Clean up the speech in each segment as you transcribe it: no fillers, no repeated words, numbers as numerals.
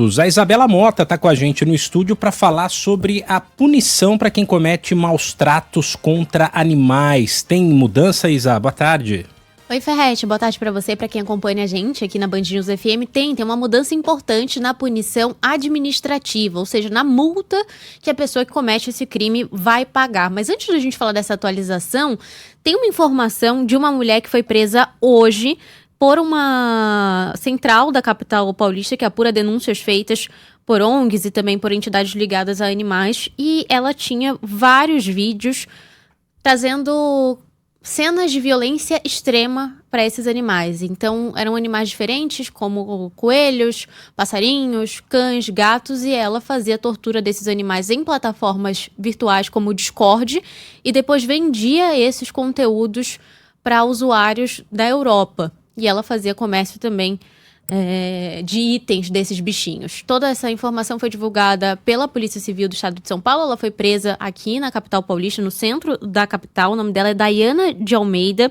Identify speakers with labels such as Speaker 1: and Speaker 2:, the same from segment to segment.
Speaker 1: A Isabela Mota está com a gente no estúdio para falar sobre a punição para quem comete maus tratos contra animais. Tem mudança, Isa? Boa tarde.
Speaker 2: Oi, Ferrete, boa tarde para você, para quem acompanha a gente aqui na Band News FM. Tem uma mudança importante na punição administrativa, ou seja, na multa que a pessoa que comete esse crime vai pagar. Mas antes da gente falar dessa atualização, tem uma informação de uma mulher que foi presa hoje por uma central da capital paulista que apura denúncias feitas por ONGs e também por entidades ligadas a animais. E ela tinha vários vídeos trazendo cenas de violência extrema para esses animais. Então, eram animais diferentes, como coelhos, passarinhos, cães, gatos, e ela fazia a tortura desses animais em plataformas virtuais como o Discord e depois vendia esses conteúdos para usuários da Europa. E ela fazia comércio também de itens desses bichinhos. Toda essa informação foi divulgada pela Polícia Civil do Estado de São Paulo. Ela foi presa aqui na capital paulista, no centro da capital. O nome dela é Daiana de Almeida.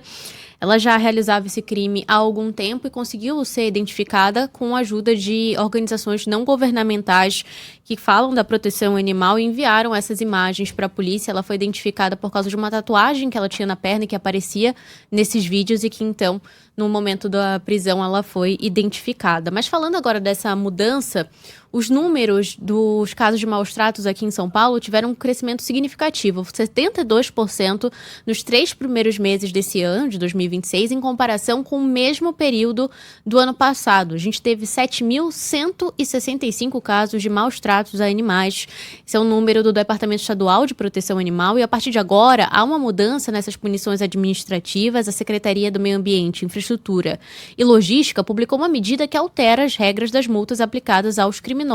Speaker 2: Ela já realizava esse crime há algum tempo e conseguiu ser identificada com a ajuda de organizações não governamentais que falam da proteção animal e enviaram essas imagens para a polícia. Ela foi identificada por causa de uma tatuagem que ela tinha na perna e que aparecia nesses vídeos e que então, no momento da prisão, ela foi identificada. Mas falando agora dessa mudança, os números dos casos de maus tratos aqui em São Paulo tiveram um crescimento significativo, 72% nos 3 primeiros meses desse ano, de 2026, em comparação com o mesmo período do ano passado. A gente teve 7.165 casos de maus tratos a animais. Esse é o número do Departamento Estadual de Proteção Animal e a partir de agora há uma mudança nessas punições administrativas. A Secretaria do Meio Ambiente, Infraestrutura e Logística publicou uma medida que altera as regras das multas aplicadas aos criminosos.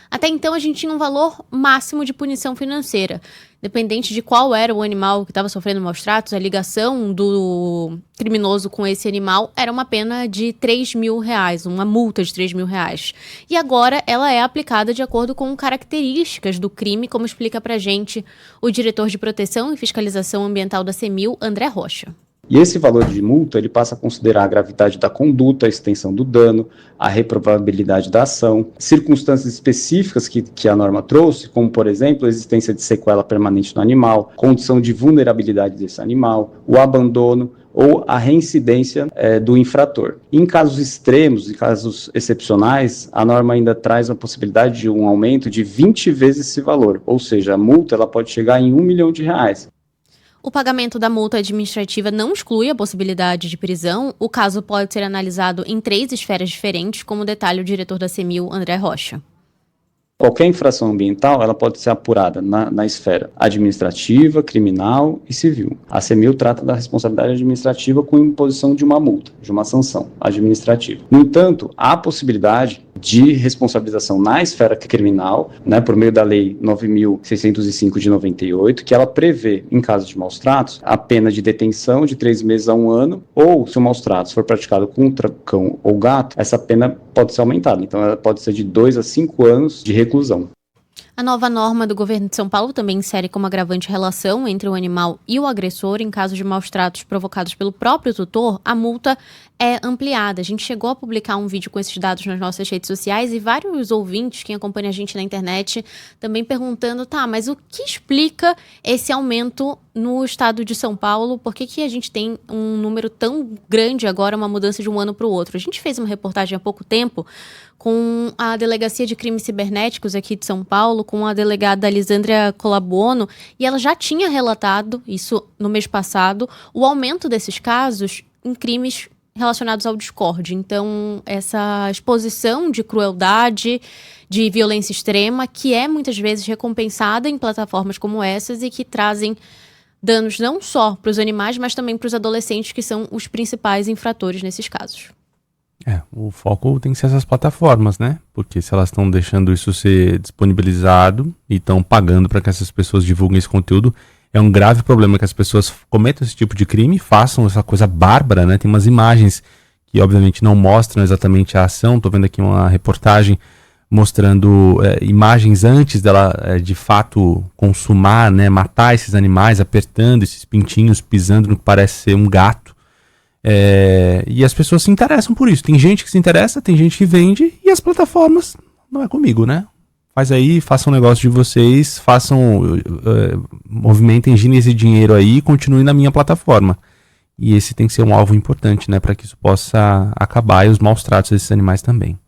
Speaker 2: Até então, a gente tinha um valor máximo de punição financeira. Dependente de qual era o animal que estava sofrendo maus tratos, a ligação do criminoso com esse animal era uma pena de R$3.000, uma multa de R$3.000. E agora ela é aplicada de acordo com características do crime, como explica pra gente o diretor de Proteção e Fiscalização Ambiental da CEMIL, André Rocha.
Speaker 3: E esse valor de multa, ele passa a considerar a gravidade da conduta, a extensão do dano, a reprovabilidade da ação, circunstâncias específicas que a norma trouxe, como, por exemplo, a existência de sequela permanente no animal, condição de vulnerabilidade desse animal, o abandono ou a reincidência do infrator. Em casos extremos, em casos excepcionais, a norma ainda traz a possibilidade de um aumento de 20 vezes esse valor, ou seja, a multa ela pode chegar em R$1 milhão.
Speaker 2: O pagamento da multa administrativa não exclui a possibilidade de prisão. O caso pode ser analisado em 3 esferas diferentes, como detalha o diretor da CEMIL, André Rocha.
Speaker 3: Qualquer infração ambiental ela pode ser apurada na esfera administrativa, criminal e civil. A CEMIL trata da responsabilidade administrativa com imposição de uma multa, de uma sanção administrativa. No entanto, há a possibilidade de responsabilização na esfera criminal, por meio da Lei 9.605 de 98, que ela prevê, em caso de maus tratos, a pena de detenção de 3 meses a 1 ano, ou se o maus tratos for praticado contra cão ou gato, essa pena pode ser aumentada. Então, ela pode ser de 2 a 5 anos de reclusão.
Speaker 2: A nova norma do governo de São Paulo também insere como agravante a relação entre o animal e o agressor. Em caso de maus tratos provocados pelo próprio tutor, a multa é ampliada. A gente chegou a publicar um vídeo com esses dados nas nossas redes sociais e vários ouvintes, quem acompanha a gente na internet, também perguntando, mas o que explica esse aumento no estado de São Paulo? Por que a gente tem um número tão grande agora, uma mudança de um ano para o outro? A gente fez uma reportagem há pouco tempo com a Delegacia de Crimes Cibernéticos aqui de São Paulo, com a delegada Lisandra Colabuono, e ela já tinha relatado, isso no mês passado, o aumento desses casos em crimes relacionados ao Discord. Então, essa exposição de crueldade, de violência extrema, que é muitas vezes recompensada em plataformas como essas e que trazem danos não só para os animais, mas também para os adolescentes, que são os principais infratores nesses casos.
Speaker 4: O foco tem que ser essas plataformas, né? Porque se elas estão deixando isso ser disponibilizado e estão pagando para que essas pessoas divulguem esse conteúdo, é um grave problema que as pessoas cometam esse tipo de crime, façam essa coisa bárbara, né? Tem umas imagens que obviamente não mostram exatamente a ação. Tô vendo aqui uma reportagem mostrando imagens antes dela de fato consumar, né? Matar esses animais, apertando esses pintinhos, pisando no que parece ser um gato. E as pessoas se interessam por isso. Tem gente que se interessa, tem gente que vende, e as plataformas não é comigo, né? Faz aí, façam um negócio de vocês, movimentem, girem esse dinheiro aí e continuem na minha plataforma. E esse tem que ser um alvo importante, né, para que isso possa acabar e os maus tratos desses animais também.